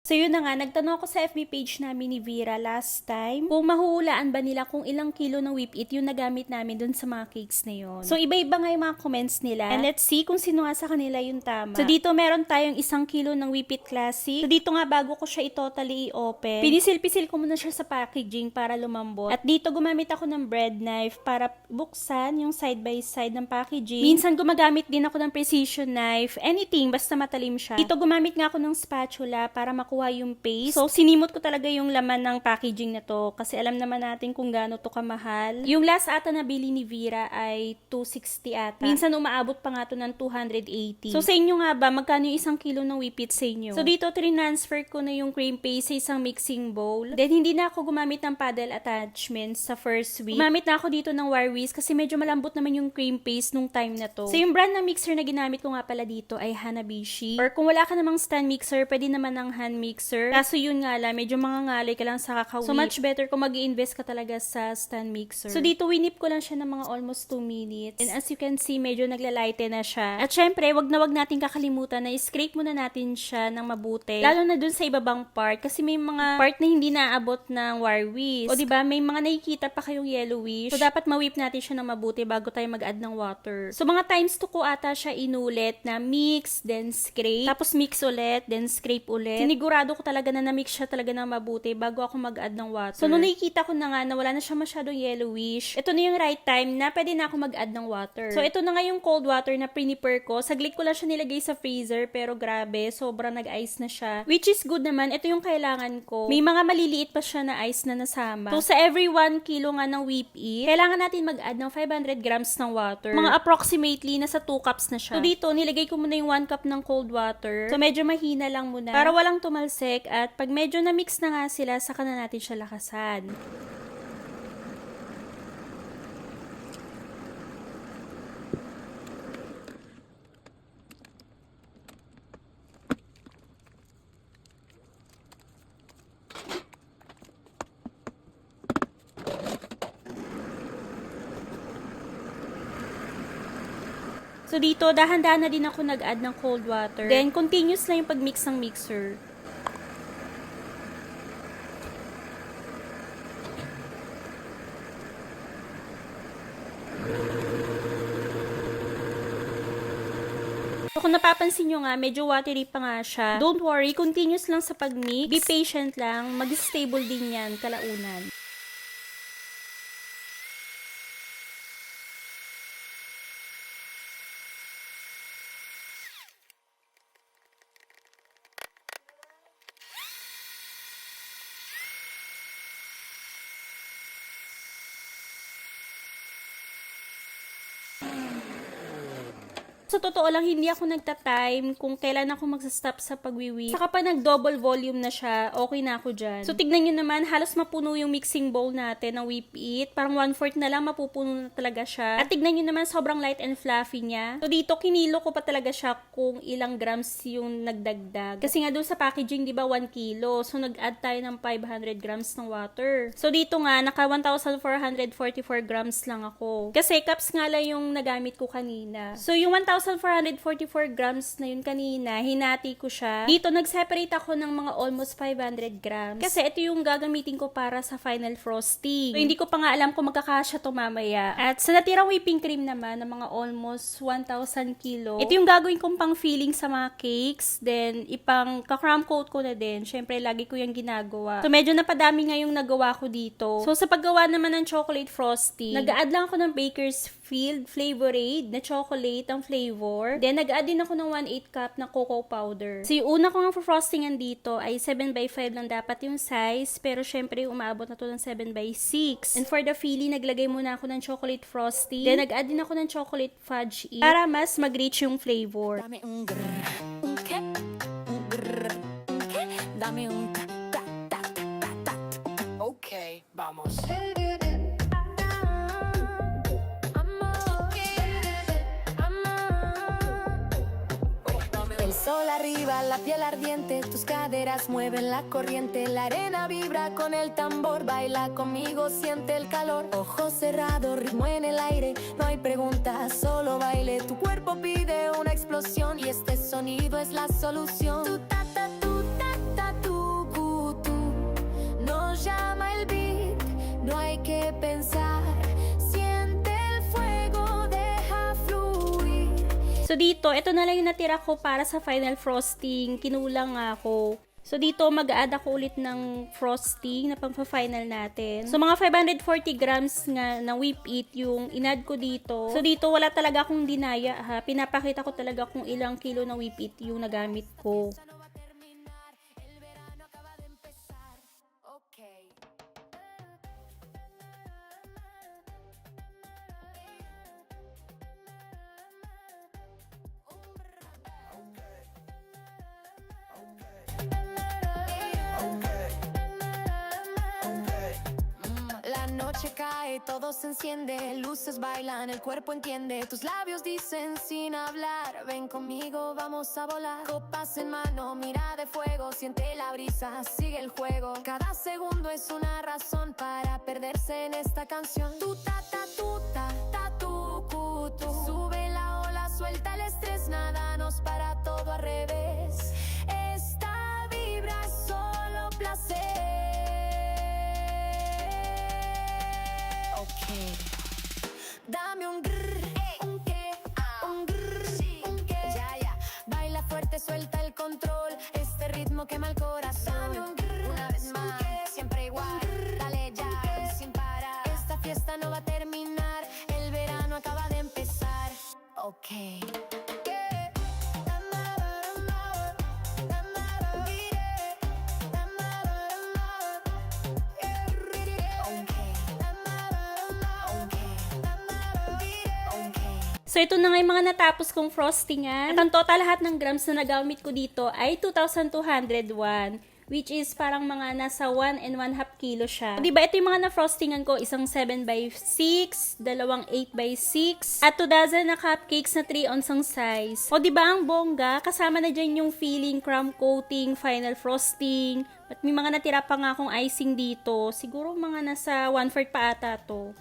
So yun na nga, nagtanong ako sa FB page namin ni Vera last time kung mahuhulaan ba nila kung ilang kilo ng whip it yung nagamit namin dun sa mga cakes na yun. So iba-iba nga yung mga comments nila. And let's see kung sino nga sa kanila yung tama. So dito meron tayong 1 kilo ng whip it classic. So dito nga bago ko siya totally i-open, pinisil-pisil ko muna siya sa packaging para lumambot. At dito gumamit ako ng bread knife para buksan yung side by side ng packaging. Minsan gumagamit din ako ng precision knife. Anything, basta matalim siya. Dito gumamit nga ako ng spatula para makuha yung paste. So, sinimot ko talaga yung laman ng packaging na to kasi alam naman natin kung gaano to kamahal. Yung last ata na bili ni Vera ay 260 ata. Minsan umaabot pa nga to ng 280. So, sa inyo nga ba, magkano yung 1 kilo ng whip it sa inyo? So, dito transfer ko na yung cream paste sa isang mixing bowl. Then, hindi na ako gumamit ng paddle attachments sa first whip. Gumamit na ako dito ng wire whisk kasi medyo malambot naman yung cream paste nung time na to. So, yung brand na mixer na ginamit ko nga pala dito ay Hanabishi. Or kung wala ka namang stand mixer, pwede naman ng hand mixer. Kaso yun nga lang, medyo mangangalay ka lang sa kakawip. So much better kung mag-i-invest ka talaga sa stand mixer. So dito winip ko lang siya ng mga almost 2 minutes. And as you can see, medyo naglalaite na siya. At syempre, wag natin kakalimutan na i-scrape muna natin siya ng mabuti. Lalo na dun sa ibabang part kasi may mga part na hindi naabot ng wire whisk. O diba, may mga nakikita pa kayong yellowish. So dapat ma-whip natin siya ng mabuti bago tayo mag-add ng water. So mga times 2 ko ata siya inulit na mix, then scrape. Tapos mix ulit, then scrape ulit. Sinigurado ko talaga na na-mix siya talaga ng mabuti bago ako mag-add ng water. So, nung nakikita ko na nga na wala na siya masyadong yellowish, ito na yung right time na pwede na ako mag-add ng water. So, ito na nga yung cold water na prepare ko. Saglit ko lang siya nilagay sa freezer, pero grabe, sobrang nag-ice na siya. Which is good naman. Ito yung kailangan ko. May mga maliliit pa siya na ice na nasama. So, sa every 1 kilo nga ng whip it, kailangan natin mag-add ng 500 grams ng water. Mga approximately, nasa 2 cups na siya. So, dito, nilagay ko muna yung 1 cup ng cold water. So, medyo mahina lang muna. Para walang tumalsik at pag medyo na-mix na nga sila, saka na natin siya lakasan. So dito, dahan-dahan na din ako nag-add ng cold water. Then, continuous lang yung pag-mix ng mixer. So, kung napapansin nyo nga, medyo watery pa nga siya. Don't worry, continuous lang sa pag-mix. Be patient lang, mag-stable din yan kalaunan. Sa totoo lang, hindi ako nagta-time kung kailan ako magsa-stop sa pagwiwi. Saka pa nag-double volume na siya, okay na ako dyan. So, tignan nyo naman, halos mapuno yung mixing bowl natin ng whip it. Parang 1/4 na lang, mapupuno na talaga siya. At tignan nyo naman, sobrang light and fluffy niya. So, dito, kinilo ko pa talaga siya kung ilang grams yung nagdagdag. Kasi nga doon sa packaging, di ba, 1 kilo. So, nag-add tayo ng 500 grams ng water. So, dito nga, naka 1,444 grams lang ako. Kasi cups nga lang yung nagamit ko kanina. So, yung 1,444 grams na yun kanina, hinati ko siya. Dito, nag-separate ako ng mga almost 500 grams. Kasi ito yung gagamitin ko para sa final frosting. So, hindi ko pa nga alam kung magkakasya to mamaya. At sa natirang whipping cream naman, ng mga almost 1,000 kilo, ito yung gagawin kong pang filling sa mga cakes. Then, ipang ka-crumb coat ko na din. Syempre, lagi ko yung ginagawa. So, medyo napadami nga yung nagawa ko dito. So, sa paggawa naman ng chocolate frosting, nag-add lang ako ng Bakersfield Flavorade na chocolate ang flavor. Then, nag-add din ako ng 1/8 cup na cocoa powder. So, yung una kong frostingan dito ay 7/5 lang dapat yung size. Pero, syempre, umaabot na to ng 7/6. And for the filling, naglagay muna ako ng chocolate frosting. Then, nag-add din ako ng chocolate fudge para mas mag-reach yung flavor. Dame un grrr, un qué, un grrr, un qué. Dame un ta, ta, ta, ta, ta, ta. Okay, vamos. El sol arriba, la piel ardiente, tus caderas mueven la corriente, la arena vibra con el tambor, baila conmigo, siente el calor, ojos cerrados, ritmo en el aire, no hay preguntas, solo baile, tu cuerpo pide una explosión y este sonido es la solución. Tu ta ta tu ta ta tu So dito, ito na lang yung natira ko para sa final frosting. Kinulang nga ako. So dito, mag-a-add ako ulit ng frosting na pang-final natin. So mga 540 grams nga ng whip it yung in-add ko dito. So dito, wala talaga akong dinaya ha. Pinapakita ko talaga kung ilang kilo ng whip it yung nagamit ko. La noche cae, todo se enciende, luces bailan, el cuerpo entiende, tus labios dicen sin hablar, ven conmigo, vamos a volar. Copas en mano, mira de fuego, siente la brisa, sigue el juego. Cada segundo es una razón para perderse en esta canción. Tu ta ta tu ta ta tu cu, tu. Sube la ola, suelta el estrés, nada nos para, todo al revés. Esta vibra es solo placer. Dame un grrr, un qué, un grrr, un qué. Ya, baila fuerte, suelta el control. Este ritmo quema el corazón. Dame un grrr, una vez más, siempre igual. Dale ya, sin parar. Esta fiesta no va a terminar. El verano acaba de empezar. Okay. So, ito na nga yung mga natapos kong frostingan. At ang total lahat ng grams na nagamit ko dito ay 2,201. Which is parang mga nasa 1 and 1/2 kilo siya. Diba, ito yung mga na-frostingan ko. Isang 7x6, dalawang 8x6, at 2 dozen na cupcakes na 3 ounce ang size. O diba, ang bongga, kasama na dyan yung filling, crumb coating, final frosting. At may mga natira pa nga akong icing dito. Siguro mga nasa 1/4 pa ata to.